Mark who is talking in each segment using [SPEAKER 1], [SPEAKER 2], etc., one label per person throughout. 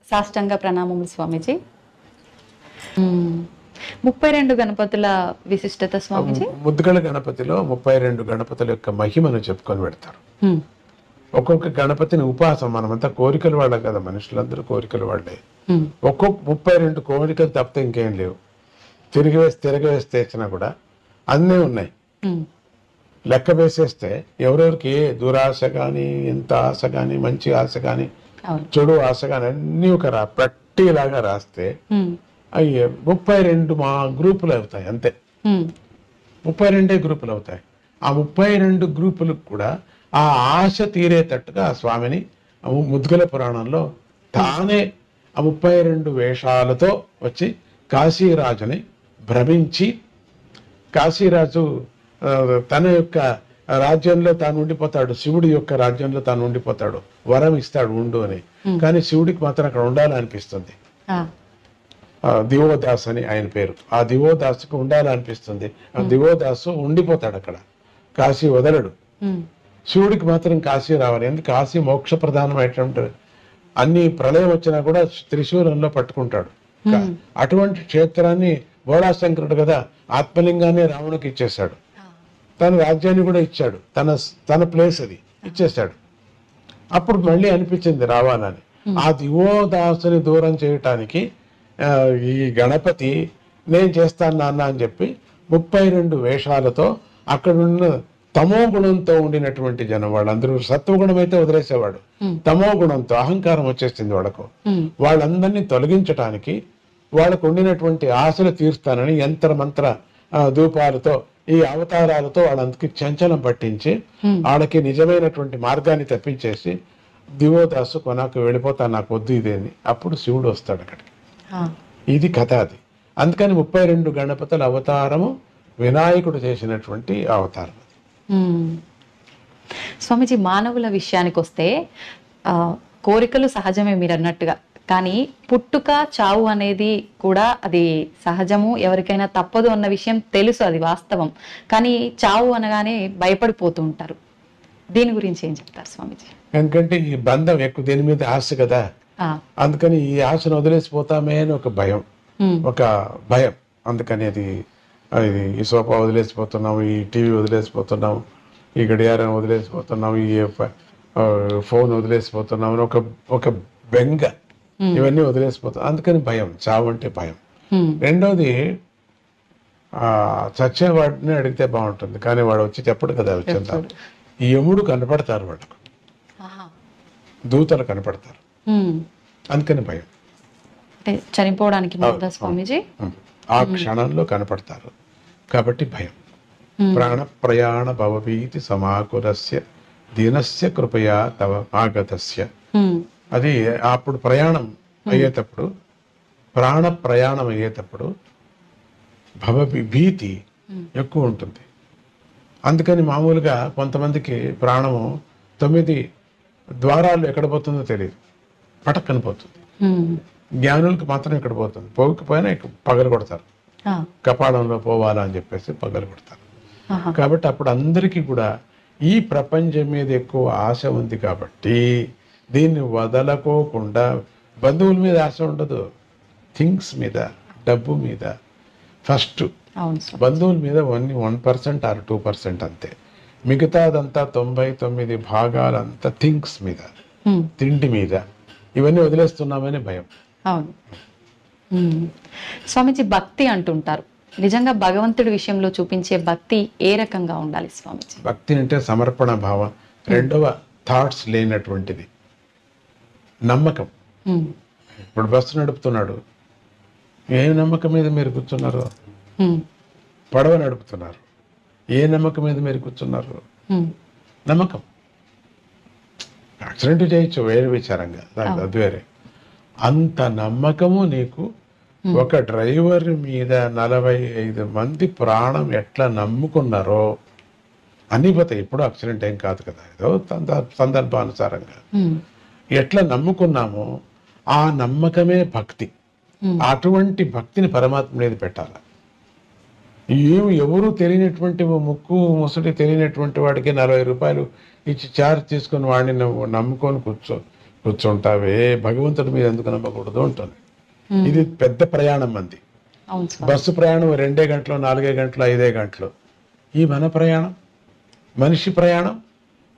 [SPEAKER 1] సాష్టాంగ ప్రణామములు స్వామీజీ. 32 గణపతుల విశిష్టత స్వామీజీ.
[SPEAKER 2] ముద్దుగల గణపతిలో 32 గణపతుల యొక్క మహిమను చెప్పుకొని పెడతారు. ఒక్కొక్క గణపతిని ఉపాసం, మనమంతా కోరికలు వాళ్ళం కదా, మనుషులందరూ కోరికలు వాళ్ళే. ఒక్కొక్క 32 కోరికలు తప్పితే ఇంకేం లేవు. తిరగవేసి తెచ్చినా కూడా అన్నీ ఉన్నాయి. లెక్క వేసేస్తే ఎవరెవరికి ఏ దురాశ కానీ, ఎంత ఆశ కానీ, మంచి ఆశ కానీ, చెడు ఆశ కానీ అన్నీ ఒక పట్టీలాగా రాస్తే అయ్యే 32 మా గ్రూపులు అవుతాయి. అంతే, 32 గ్రూపులు అవుతాయి. ఆ 32 గ్రూపులకు కూడా ఆ ఆశ తీరేటట్టుగా ఆ స్వామిని ముద్గల పురాణంలో తానే ఆ 32 వేషాలతో వచ్చి కాశీరాజుని భ్రమించి, కాశీరాజు తన యొక్క రాజ్యంలో తాను ఉండిపోతాడు, శివుడి యొక్క రాజ్యంలో తాను ఉండిపోతాడు, వరం ఇస్తాడు ఉండు అని. కానీ శివుడికి మాత్రం అక్కడ ఉండాలనిపిస్తుంది. దివోదాస్ అని ఆయన పేరు. ఆ దివోదాసుకు ఉండాలనిపిస్తుంది. ఆ దివోదాసు ఉండిపోతాడు అక్కడ, కాశీ వదలడు. శివుడికి మాత్రం కాశీ రావాలి. ఎందుకు? కాశీ మోక్ష ప్రధానమైనటువంటి, అన్ని ప్రళయం వచ్చినా కూడా త్రిశూలంలో పట్టుకుంటాడు. అటువంటి క్షేత్రాన్ని బోళాశంకరుడు కదా ఆత్మలింగాన్ని రావణుకి ఇచ్చేశాడు. తన రాజ్యాన్ని కూడా ఇచ్చాడు, తన ప్లేస్ అది ఇచ్చేశాడు. అప్పుడు మళ్ళీ అనిపించింది రావాలని. ఆ దివోదాసుని దూరం చేయటానికి ఈ గణపతి నేను చేస్తాను నాన్న అని చెప్పి 32 వేషాలతో అక్కడున్న తమో గుణంతో ఉండినటువంటి జనం, వాళ్ళందరూ సత్వగుణం అయితే వదిలేసేవాడు, తమో గుణంతో అహంకారం వచ్చేసింది వాళ్ళకు. వాళ్ళందరినీ తొలగించటానికి, వాళ్ళకు ఉండినటువంటి ఆశలు తీరుస్తానని యంత్ర మంత్ర ధూపాలతో, ఈ అవతారాలతో వాళ్ళందరికీ చంచలం పట్టించి వాళ్ళకి నిజమైనటువంటి మార్గాన్ని తప్పించేసి దివోదాసు కొనాకు వెళ్ళిపోతాను, నాకు వద్దు ఇదేని. అప్పుడు శివుడు వస్తాడు అక్కడికి. ఇది కథ అది. అందుకని 32 గణపతుల అవతారము వినాయకుడు చేసినటువంటి అవతారం.
[SPEAKER 1] స్వామీజీ, మానవుల విషయానికి వస్తే కోరికలు సహజమే మీరు అన్నట్టుగా, కానీ పుట్టుక చావు అనేది కూడా అది సహజము, ఎవరికైనా తప్పదు అన్న విషయం తెలుసు, అది వాస్తవం. కానీ చావు అనగానే భయపడిపోతూ ఉంటారు. దీని గురించి ఏం చెప్తారు స్వామీజీ?
[SPEAKER 2] ఎందుకంటే ఈ బంధం ఎక్కువ, దీని మీద ఆశ కదా, అందుకని ఈ ఆశను వదిలేసిపోతామే అని ఒక భయం. అందుకని అది ఈ సోఫా వదిలేసిపోతున్నాము, ఈ టీవీ వదిలేసిపోతున్నాము, ఈ గడియారం వదిలేసిపోతున్నాము, ఈ ఫోన్ వదిలేసిపోతున్నాము అని ఒక బెంగ, ఇవన్నీ వదిలేసిపోతాం. అందుకని భయం, చావు అంటే భయం. రెండోది, చచ్చేవాడిని అడిగితే బాగుంటుంది, కానీ వాడు వచ్చి చెప్పడు కదా వచ్చేంత. ఈ యముడు కనపడతారు, వాళ్ళకు దూతలు కనపడతారు, అందుకని భయం.
[SPEAKER 1] చనిపోవడానికి స్వామీజీ
[SPEAKER 2] ఆ క్షణంలో కనపడతారు కాబట్టి భయం. ప్రాణ ప్రయాణ భవభీతి సమాకులస్య దీనస్య కృపయా తవ ఆగతస్య. అది అప్పుడు ప్రయాణం అయ్యేటప్పుడు, ప్రాణ ప్రయాణం అయ్యేటప్పుడు భీతి ఎక్కువ ఉంటుంది. అందుకని మామూలుగా కొంతమందికి ప్రాణము 9 ద్వారాలు ఎక్కడ పోతుందో తెలియదు, పటక్కన పోతుంది. జ్ఞానులకు మాత్రం ఇక్కడ పోతుంది, పోకపోయినా పగలు కొడతారు, కపాలంలో పోవాలా అని చెప్పేసి పగలు కొడతారు. కాబట్టి అప్పుడు అందరికీ కూడా ఈ ప్రపంచం మీద ఎక్కువ ఆశ ఉంది కాబట్టి దీన్ని వదలకోకుండా, బంధువుల మీద ఆశ ఉండదు, థింగ్స్ మీద, డబ్బు మీద ఫస్ట్. బంధువుల మీద 1% ఆర్ 2% అంతే. మిగతాదంతా 99 భాగాలంతా థింగ్స్ మీద, తిండి మీద, ఇవన్నీ వదిలేస్తున్నామని భయం.
[SPEAKER 1] అవును స్వామీజీ, భక్తి అంటుంటారు. నిజంగా భగవంతుడి విషయంలో చూపించే భక్తి ఏ రకంగా ఉండాలి స్వామీజీ?
[SPEAKER 2] భక్తి అంటే సమర్పణ భావం. రెండవ థాట్స్ లేనటువంటిది, నమ్మకం. ఇప్పుడు బస్సు నడుపుతున్నాడు, ఏ నమ్మకం మీద మీరు కూర్చున్నారు? పడవ నడుపుతున్నారు, ఏ నమ్మకం మీద మీరు కూర్చున్నారు? నమ్మకం. యాక్సిడెంట్ చేయొచ్చు, వేరే విచారంగా, అది వేరే. అంత నమ్మకము నీకు. ఒక డ్రైవర్ మీద 45 మంది ప్రాణం ఎట్లా నమ్ముకున్నారో అన్ని పోతాయి. ఇప్పుడు యాక్సిడెంట్ ఏం కాదు కదా, ఏదో సందర్భానుసారంగా ఎట్లా నమ్ముకున్నామో ఆ నమ్మకమే భక్తి. అటువంటి భక్తిని పరమాత్మ మీద పెట్టాలి. ఎవరు తెలియనటువంటి, ముక్కు ముసుడి తెలియనటువంటి వాడికి 40 రూపాయలు ఇచ్చి చార్జ్ తీసుకుని వాడిని నమ్ముకొని కూర్చుంటావే, భగవంతుడి మీద ఎందుకు నమ్మకూడదు ఉంటుంది. ఇది పెద్ద ప్రయాణం మంది.
[SPEAKER 1] అవును స్వామి.
[SPEAKER 2] బస్సు ప్రయాణం 2 గంటలు, 4 గంటలు, 5 గంటలు. ఈ మన ప్రయాణం, మనిషి ప్రయాణం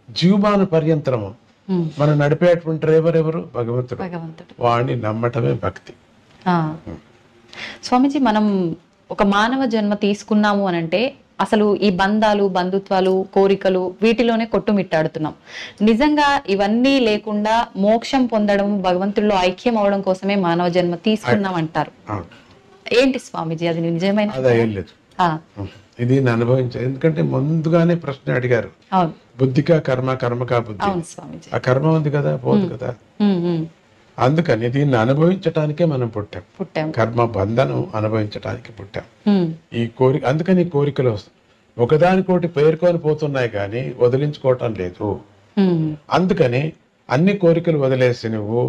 [SPEAKER 2] జీవమాన పర్యంతరము. మనం నడిపేటువంటి డ్రైవర్ ఎవరు? భగవంతుడు. వాడిని నమ్మటమే భక్తి.
[SPEAKER 1] స్వామీజీ, మనం ఒక మానవ జన్మ తీసుకున్నాము అని అంటే అసలు ఈ బంధాలు, బంధుత్వాలు, కోరికలు వీటిలోనే కొట్టుమిట్టాడుతున్నాం. నిజంగా ఇవన్నీ లేకుండా మోక్షం పొందడం, భగవంతుల్లో ఐక్యం అవడం కోసమే మానవ జన్మ తీసుకున్నాం అంటారు. ఏంటి స్వామీజీ అది నిజమైన?
[SPEAKER 2] అదేం లేదు, ఇది అనుభవించ. ఎందుకంటే ముందుగానే ప్రశ్న అడిగారు, బుద్ధికా కర్మ, కర్మకా బుద్ధి. ఆ కర్మ ఉంది కదా, పోదు కదా. అందుకని దీన్ని అనుభవించటానికే మనం పుట్టాం. కర్మ బంధనం అనుభవించటానికి పుట్టాం. ఈ కోరిక, అందుకని కోరికలు ఒకదానికోటి పేర్కొని పోతున్నాయి కానీ వదిలించుకోవటం లేదు. అందుకని అన్ని కోరికలు వదిలేసి నువ్వు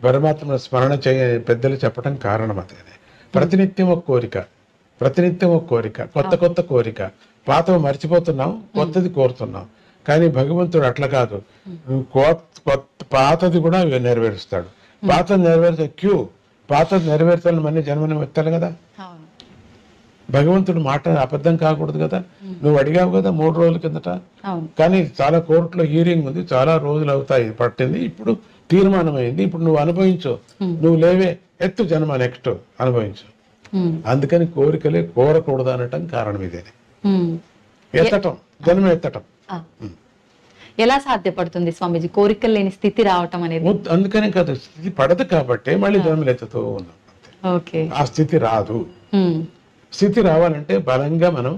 [SPEAKER 2] పరమాత్మ స్మరణ చేయ పెద్దలు చెప్పడం కారణం అదే. ప్రతినిత్యం ఒక కోరిక, ప్రతినిత్యం ఒక కోరిక, కొత్త కొత్త కోరిక. పాతవి మర్చిపోతున్నాం, కొత్తది కోరుతున్నాం. కానీ భగవంతుడు అట్లా కాదు, పాతది కూడా నెరవేరుస్తాడు. పాతది నెరవేర్చే పాతది నెరవేర్చాలని మళ్ళీ జన్మని ఎత్తాలి కదా. భగవంతుడు మాట అబద్ధం కాకూడదు కదా. నువ్వు అడిగావు కదా 3 రోజుల కిందట, కానీ చాలా కోర్టులో హీరింగ్ ఉంది, చాలా రోజులు అవుతాయి పట్టింది, ఇప్పుడు తీర్మానం అయింది, ఇప్పుడు నువ్వు అనుభవించు, నువ్వు లేవే, ఎత్తు జన్మ, నెక్స్ట్ అనుభవించు. అందుకని కోరికలే కోరకూడదు అనటం కారణం ఇదే. ఎత్తటం, జన్మ ఎత్తటం.
[SPEAKER 1] ఎలా సాధ్యపడుతుంది స్వామీజీ కోరికలు లేని స్థితి రావటం అనేది?
[SPEAKER 2] అందుకనే కదా, స్థితి పడదు కాబట్టి మళ్ళీ జన్మలు ఎత్తుతూ ఉన్నాం. ఆ స్థితి రాదు. స్థితి రావాలంటే బలంగా మనం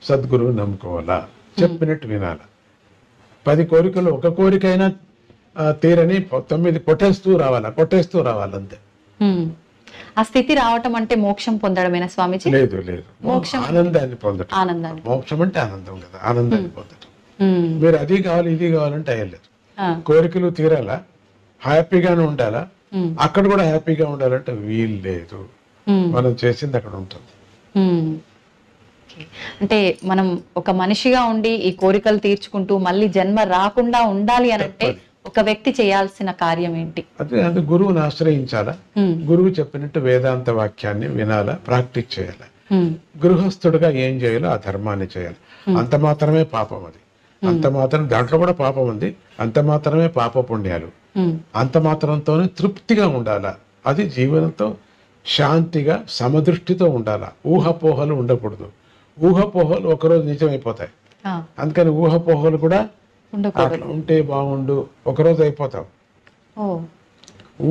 [SPEAKER 2] సద్గురువు నమ్ముకోవాలా, చెప్పినట్టు వినాలా. 10 కోరికలు ఒక కోరికైనా తీరని 9 కొట్టేస్తూ రావాలంతే.
[SPEAKER 1] ఆ స్థితి రావటం అంటే మోక్షం పొందడమేనా స్వామీజీ?
[SPEAKER 2] లేదు లేదు, మోక్షం ఆనందాన్ని పొందడం. మోక్షం అంటే ఆనందం కదా, ఆనందాన్ని పొందడం. మీరు అది కావాలి ఇది కావాలంటే అయ్యలేదు. కోరికలు తీరాలా, హ్యాపీగానే ఉండాలా, అక్కడ కూడా హ్యాపీగా ఉండాలంటే వీలు లేదు. మనం చేసింది అక్కడ ఉంటుంది.
[SPEAKER 1] అంటే మనం ఒక మనిషిగా ఉండి ఈ కోరికలు తీర్చుకుంటూ మళ్ళీ జన్మ రాకుండా ఉండాలి అని అంటే ఒక వ్యక్తి చేయాల్సిన కార్యం ఏంటి?
[SPEAKER 2] అదే గురువుని ఆశ్రయించాలా, గురువు చెప్పినట్టు వేదాంత వాక్యాన్ని వినాలా, ప్రాక్టీస్ చేయాలా. గృహస్థుడుగా ఏం చేయాలో ఆ ధర్మాన్ని చేయాలి. అంత మాత్రమే పాపం అది. అంత మాత్రం, దాంట్లో కూడా పాపం ఉంది, అంత మాత్రమే పాప పుణ్యాలు. అంత మాత్రంతోనే తృప్తిగా ఉండాలా. అది జీవనంతో శాంతిగా సమదృష్టితో ఉండాలా. ఊహపోహలు ఉండకూడదు. ఊహపోహలు ఒకరోజు నిజమైపోతాయి. అందుకని ఊహపోహలు కూడా అట్లా ఉంటే బాగుండు, ఒకరోజు అయిపోతావు.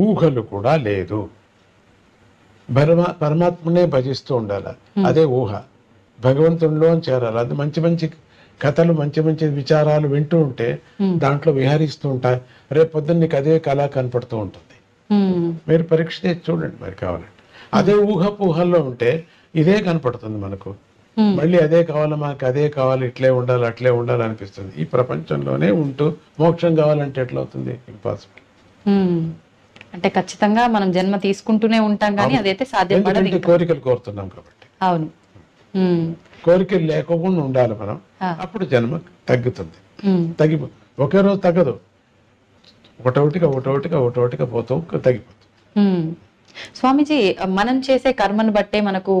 [SPEAKER 2] ఊహలు కూడా లేదు. పరమాత్మనే భజిస్తూ ఉండాలి. అదే ఊహ. భగవంతుడిలో చేరాలి. అది మంచి మంచి కథలు, మంచి మంచి విచారాలు వింటూ ఉంటే దాంట్లో విహరిస్తూ ఉంటాయి. రేపు పొద్దున్న నీకు అదే కళ కనపడుతూ ఉంటుంది. మీరు పరీక్ష చేసి చూడండి మరి కావాలంటే. అదే ఊహలో ఉంటే ఇదే కనపడుతుంది మనకు. మళ్ళీ అదే కావాలి, మనకు అదే కావాలి, ఇట్లే ఉండాలి, అట్లే ఉండాలి అనిపిస్తుంది. ఈ ప్రపంచంలోనే ఉంటూ మోక్షం కావాలంటే ఎట్లా అవుతుంది? ఇంపాసిబుల్.
[SPEAKER 1] అంటే ఖచ్చితంగా మనం జన్మ తీసుకుంటూనే ఉంటాం కానీ అదైతే సాధ్యపడదు.
[SPEAKER 2] కోరికలు కోరుతున్నాం కాబట్టి.
[SPEAKER 1] అవును,
[SPEAKER 2] కోరికలు లేకుండా ఉండాలి మనం. అప్పుడు జన్మ తగ్గుతుంది. ఒకే రోజు తగ్గదు, ఒకటోటిగా పోతూ తగ్గిపోతుంది.
[SPEAKER 1] స్వామీజీ, మనం చేసే కర్మను బట్టే మనకు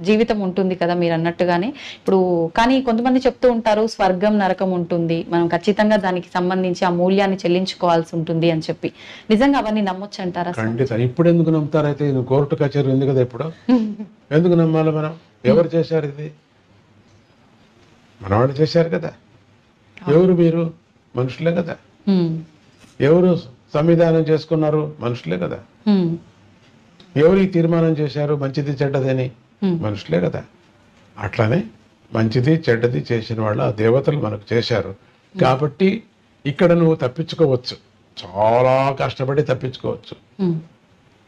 [SPEAKER 1] జీవితం ఉంటుంది కదా మీరు అన్నట్టుగానే. ఇప్పుడు కానీ కొంతమంది చెప్తూ ఉంటారు స్వర్గం నరకం ఉంటుంది, మనం ఖచ్చితంగా దానికి సంబంధించి ఆ మూల్యాన్ని చెల్లించుకోవాల్సి ఉంటుంది అని చెప్పి. నిజంగా అవన్నీ నమ్మొచ్చు అంటారా?
[SPEAKER 2] ఖండిత. ఇప్పుడు ఎందుకు నమ్ముతారైతే? కోర్టు కచేరీ ఉంది కదా ఇప్పుడు. ఎందుకు నమ్మాలి మనం? ఎవరు చేశారు ఇది? మనవాడు చేశారు కదా. ఎవరు మీరు? మనుషులే కదా. ఎవరు సంవిధానం చేసుకున్నారు? మనుషులే కదా. ఎవరు ఈ తీర్మానం చేశారు మంచిది చెడ్డదని? మనుషులే కదా. అట్లానే మంచిది చెడ్డది చేసిన వాళ్ళు ఆ దేవతలు మనకు చేశారు కాబట్టి ఇక్కడ నువ్వు తప్పించుకోవచ్చు, చాలా కష్టపడి తప్పించుకోవచ్చు.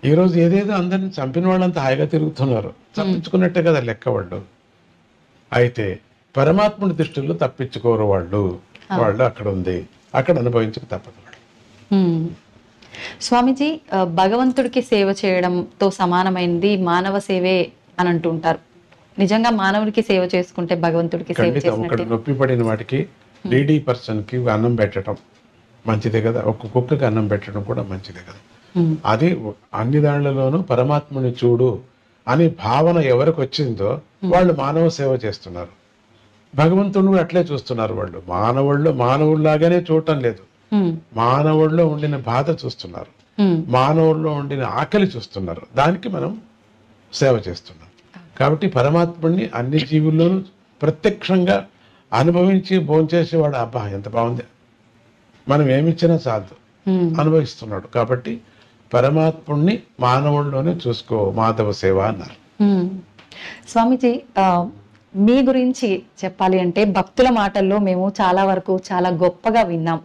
[SPEAKER 2] ఈరోజు ఏదేదో అందరిని చంపిన వాళ్ళంతా హాయిగా తిరుగుతున్నారు, తప్పించుకున్నట్టే కదా లెక్క వాళ్ళు. అయితే పరమాత్ముడి దృష్టిలో తప్పించుకోరు వాళ్ళు. వాళ్ళు అక్కడ ఉంది, అక్కడ అనుభవించక తప్పదు.
[SPEAKER 1] స్వామీజీ, భగవంతుడికి సేవ చేయడంతో సమానమైనది మానవ సేవే అని అంటుంటారు. నిజంగా మానవుడికి సేవ చేసుకుంటే భగవంతుడికి సేవ చేసినట్టే.
[SPEAKER 2] నొప్పి పడిన వాటికి డీడీ పర్సన్ కి అన్నం పెట్టడం మంచిదే కదా, ఒక్క కుక్కకి అన్నం పెట్టడం కూడా మంచిదే కదా. అది అన్ని దాంట్లలోనూ పరమాత్మని చూడు అని భావన ఎవరికి వచ్చిందో వాళ్ళు మానవ సేవ చేస్తున్నారు. భగవంతుడు కూడా అట్లే చూస్తున్నారు. వాళ్ళు మానవుల్లాగానే చూడటం లేదు, మానవుల్లో ఉండిన బాధ చూస్తున్నారు, మానవుల్లో ఉండిన ఆకలి చూస్తున్నారు. దానికి మనం సేవ చేస్తున్నాం. కాబట్టి పరమాత్ముడిని అన్ని జీవుల్లోనూ ప్రత్యక్షంగా అనుభవించి భోంచేసేవాడు. అబ్బా ఎంత బాగుంది, మనం ఏమిచ్చినా చాలు అనుభవిస్తున్నాడు. కాబట్టి పరమాత్ముడిని మానవుల్లోనే చూసుకో, మాధవ సేవ అన్నారు.
[SPEAKER 1] స్వామీజీ, మీ గురించి చెప్పాలి అంటే భక్తుల మాటల్లో మేము చాలా వరకు చాలా గొప్పగా విన్నాం.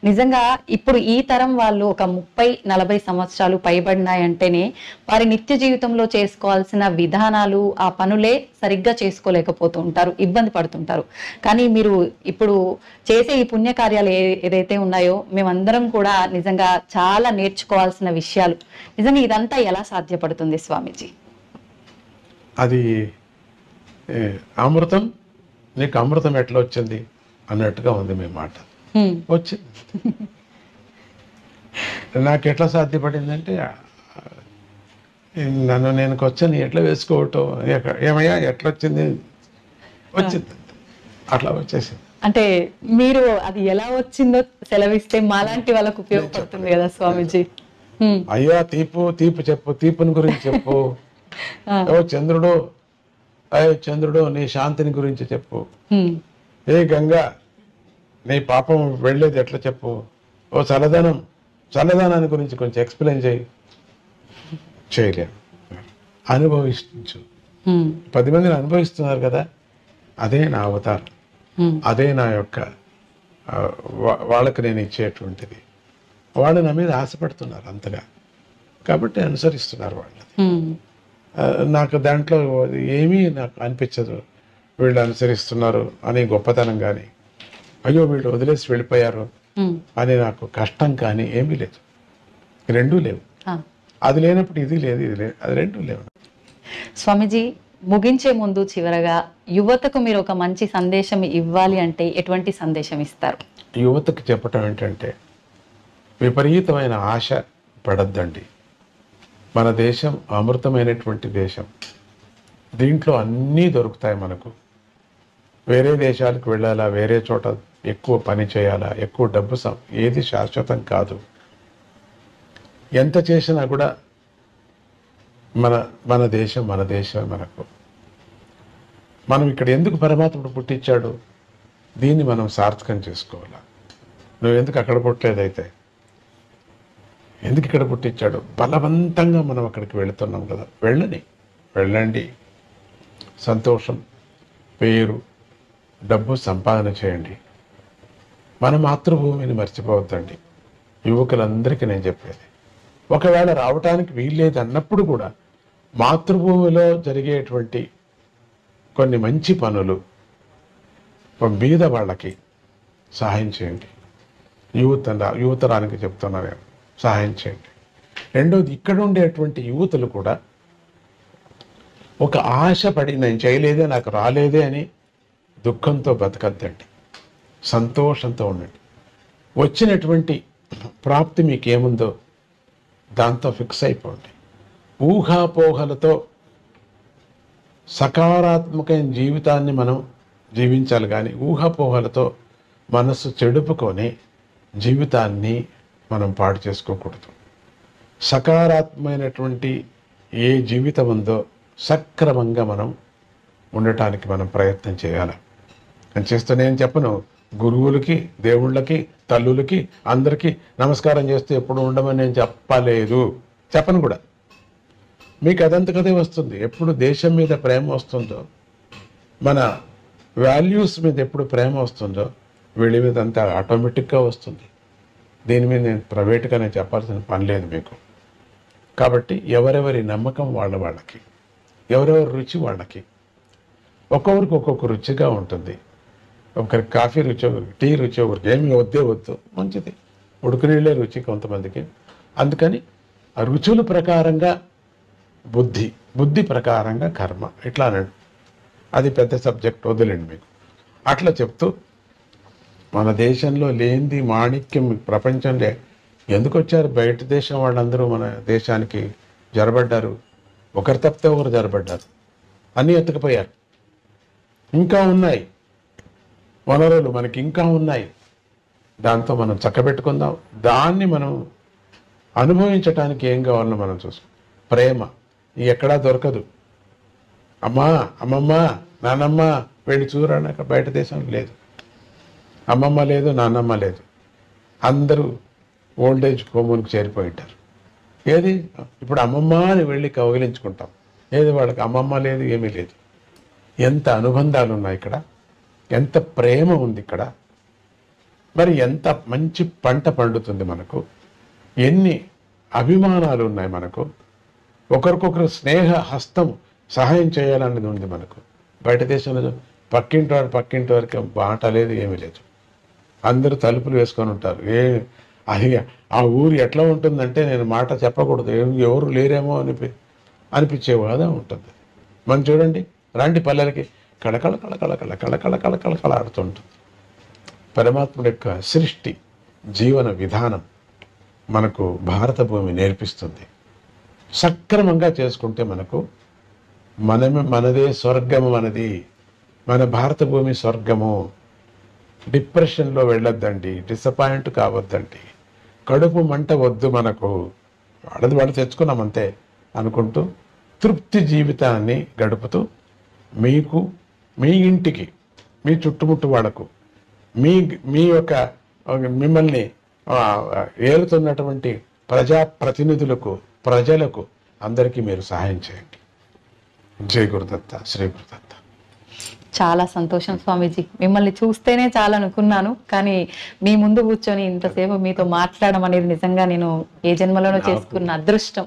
[SPEAKER 1] నిజంగా ఇప్పుడు ఈ తరం వాళ్ళు ఒక 30-40 సంవత్సరాలు పైబడినాయంటేనే వారి నిత్య జీవితంలో చేసుకోవాల్సిన విధానాలు, ఆ పనులే సరిగ్గా చేసుకోలేకపోతూ ఉంటారు, ఇబ్బంది పడుతుంటారు. కానీ మీరు ఇప్పుడు చేసే ఈ పుణ్యకార్యాలు ఏదైతే ఉన్నాయో మేమందరం కూడా నిజంగా చాలా నేర్చుకోవాల్సిన విషయాలు. నిజంగా ఇదంతా ఎలా సాధ్యపడుతుంది స్వామీజీ?
[SPEAKER 2] అది అమృతం, నీకు అమృతం ఎట్లా వచ్చింది అన్నట్టుగా ఉంది మీ మాట. వచ్చింది. నాకు ఎట్లా సాధ్యపడిందంటే, నేను వచ్చాను ఎట్లా వేసుకోవటం, ఏమయ్యా ఎట్లా వచ్చింది, వచ్చింది అట్లా వచ్చేసింది.
[SPEAKER 1] అంటే మీరు అది ఎలా వచ్చిందో సెలవిస్తే మాలాంటి వాళ్ళకు ఉపయోగపడుతుంది కదా స్వామీజీ.
[SPEAKER 2] అయ్యా తీపు చెప్పు, తీపుని గురించి చెప్పు. ఓ చంద్రుడు, చంద్రుడు నీ శాంతిని గురించి చెప్పు. ఏ గంగా నీ పాపం వెళ్ళేది ఎట్లా చెప్పు. ఓ చల్లదనాన్ని గురించి కొంచెం ఎక్స్ప్లెయిన్ చేయలేము. అనుభవించు. 10 మందిని అనుభవిస్తున్నారు కదా, అదే నా అవతారం, అదే నా యొక్క వాళ్ళకి నేను ఇచ్చేటువంటిది. వాళ్ళు నా మీద ఆశపడుతున్నారు అంతగా, కాబట్టి అనుసరిస్తున్నారు వాళ్ళు. నాకు దాంట్లో ఏమీ నాకు అనిపించదు వీళ్ళు అనుసరిస్తున్నారు అని గొప్పతనం కానీ, అయ్యో వీళ్ళు వదిలేసి వెళ్ళిపోయారు అని నాకు కష్టం కానీ ఏమీ లేదు. రెండూ లేవు. అది లేనప్పుడు ఇది లేదు, ఇది లేదు, అది రెండూ లేవు.
[SPEAKER 1] స్వామీజీ, ముగించే ముందు చివరగా యువతకు మీరు ఒక మంచి సందేశం ఇవ్వాలి అంటే ఎటువంటి సందేశం ఇస్తారు?
[SPEAKER 2] యువతకు చెప్పటం ఏంటంటే, విపరీతమైన ఆశ పడద్దండి. మన దేశం అమృతమైనటువంటి దేశం, దీంట్లో అన్నీ దొరుకుతాయి మనకు. వేరే దేశాలకు వెళ్ళాలా, వేరే చోట ఎక్కువ పని చేయాలా, ఎక్కువ డబ్బు ఏది శాశ్వతం కాదు. ఎంత చేసినా కూడా మన దేశం మనకు. మనం ఇక్కడ ఎందుకు పరమాత్ముడు పుట్టించాడు, దీన్ని మనం సార్థకం చేసుకోవాలా. నువ్వు ఎందుకు అక్కడ పుట్టలేదైతే, ఎందుకు ఇక్కడ పుట్టించాడు? బలవంతంగా మనం అక్కడికి వెళుతున్నాం కదా, వెళ్ళండి. సంతోషం, పేరు, డబ్బు సంపాదన చేయండి. మన మాతృభూమిని మర్చిపోవద్దండి. యువకులందరికీ నేను చెప్పేది, ఒకవేళ రావటానికి వీల్లేదు అన్నప్పుడు కూడా మాతృభూమిలో జరిగేటువంటి కొన్ని మంచి పనులు బీద వాళ్ళకి సహాయం చేయండి. యువతరానికి చెప్తున్నా నేను, సహాయం చేయండి. రెండోది, ఇక్కడ ఉండేటువంటి యువతులు కూడా ఒక ఆశపడి నేను చేయలేదే, నాకు రాలేదే అని దుఃఖంతో బతకద్దండి. సంతోషంతో ఉండండి. వచ్చినటువంటి ప్రాప్తి మీకేముందో దాంతో ఫిక్స్ అయిపోండి. ఊహాపోహలతో సకారాత్మకమైన జీవితాన్ని మనం జీవించాలి, కానీ ఊహాపోహలతో మనస్సు చెడుపుకొని జీవితాన్ని మనం పాడు చేసుకోకూడదు. సకారాత్మకమైనటువంటి ఏ జీవితం ఉందో సక్రమంగా మనం ఉండటానికి మనం ప్రయత్నం చేయాలి. అని చేస్తూ నేను చెప్పను, గురువులకి, దేవుళ్ళకి, తల్లులకి అందరికీ నమస్కారం చేస్తూ ఎప్పుడు ఉండమని నేను చెప్పను కూడా. మీకు అదంతకదే వస్తుంది. ఎప్పుడు దేశం మీద ప్రేమ వస్తుందో, మన వాల్యూస్ మీద ఎప్పుడు ప్రేమ వస్తుందో, వీళ్ళ మీద అంతా ఆటోమేటిక్గా వస్తుంది. దీని మీద నేను ప్రైవేట్గా నేను చెప్పాల్సిన పని లేదు మీకు. కాబట్టి ఎవరెవరి నమ్మకం వాళ్ళకి, ఎవరెవరి రుచి వాళ్ళకి. ఒక్కొక్కరికి ఒక్కొక్క రుచిగా ఉంటుంది. ఒకరికి కాఫీ రుచి, ఒకరికి టీ రుచి, ఒకరికి ఏమి వద్దు, మంచిది. ఉడుకు నీళ్ళే రుచి కొంతమందికి. అందుకని ఆ రుచుల ప్రకారంగా బుద్ధి ప్రకారంగా కర్మ, ఇట్లా అనండి. అది పెద్ద సబ్జెక్ట్, వదిలేండి మీకు. అట్లా చెప్తూ మన దేశంలో లేనిది మాణిక్యం ప్రపంచంలో. ఎందుకు వచ్చారు బయట దేశం వాళ్ళందరూ మన దేశానికి జరబడ్డారు? ఒకరు తప్పితే ఒకరు జరబడ్డారు, అన్నీ ఎత్తుకుపోయారు. ఇంకా ఉన్నాయి వనరులు, మనకి ఇంకా ఉన్నాయి. దాంతో మనం చక్కబెట్టుకుందాం. దాన్ని మనం అనుభవించటానికి ఏం కావాలో మనం చూస్తాం. ప్రేమ ఎక్కడా దొరకదు. అమ్మా, అమ్మమ్మ, నాన్నమ్మ వెళ్ళి చూడని అక్కడ బయట దేశంలో లేదు. అమ్మమ్మ లేదు, నాన్నమ్మ లేదు, అందరూ ఓల్డేజ్ హోమ్కి చేరిపోయి ఉంటారు. ఏది ఇప్పుడు అమ్మమ్మ అని వెళ్ళి కౌగిలించుకుంటాం, ఏది వాళ్ళకి అమ్మమ్మ లేదు, ఏమీ లేదు. ఎంత అనుబంధాలు ఉన్నాయి ఇక్కడ, ఎంత ప్రేమ ఉంది ఇక్కడ. మరి ఎంత మంచి పంట పండుతుంది మనకు, ఎన్ని అభిమానాలు ఉన్నాయి మనకు, ఒకరికొకరు స్నేహ హస్తం సహాయం చేయాలనేది ఉంది మనకు. బయట దేశంలో పక్కింటి వరకు బాట లేదు, ఏమీ లేదు. అందరూ తలుపులు వేసుకొని ఉంటారు. అది ఆ ఊరు ఎట్లా ఉంటుందంటే, నేను మాట చెప్పకూడదు, ఎవరు లేరేమో అనిపించేవాదా ఉంటుంది. మనం చూడండి, రాంటి పల్లెలకి కళకళ కళకళ కళకళ కళకళ కళకళ ఆడుతుంటుంది. పరమాత్ముడి యొక్క సృష్టి జీవన విధానం మనకు భారత భూమి నేర్పిస్తుంది. సక్రమంగా చేసుకుంటే మనకు మనదే స్వర్గము, మన భారత భూమి స్వర్గము. డిప్రెషన్లో వెళ్ళొద్దండి, డిసప్పాయింట్ కావద్దండి, కడుపు మంట వద్దు మనకు. వాడు తెచ్చుకున్నాం అంతే అనుకుంటూ తృప్తి జీవితాన్ని గడుపుతూ మీకు, మీ ఇంటికి, మీ చుట్టుముట్టు వాళ్ళకు, మీ యొక్క మిమ్మల్ని ఏలుతున్నటువంటి ప్రజాప్రతినిధులకు, ప్రజలకు అందరికీ మీరు సహాయం చేయండి. జై గురుదత్త, శ్రీ గురుదత్త.
[SPEAKER 1] చాలా సంతోషం స్వామీజీ, మిమ్మల్ని చూస్తేనే చాలా అనుకున్నాను, కానీ మీ ముందు కూర్చొని ఇంతసేపు మీతో మాట్లాడడం అనేది నిజంగా నేను ఏ జన్మలోనో చేసుకున్న అదృష్టం.